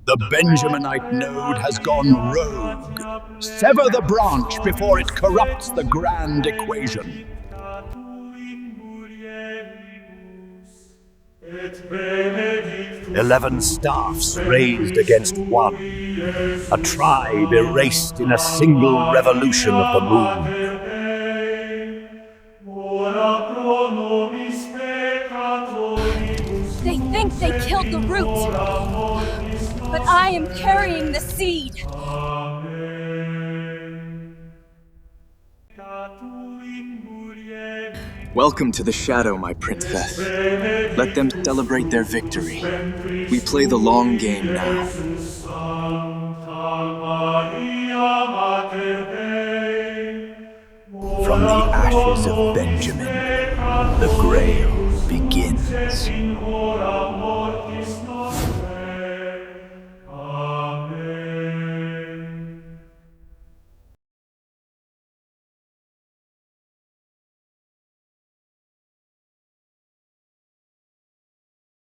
The Benjaminite node has gone rogue. Sever the branch before it corrupts the grand equation. 11 staffs raised against one. A tribe erased in a single revolution of the moon. They think they killed the root, but I am carrying the seed. Welcome to the Shadow, my princess. Let them celebrate their victory. We play the long game now. From the ashes of Benjamin, the Grail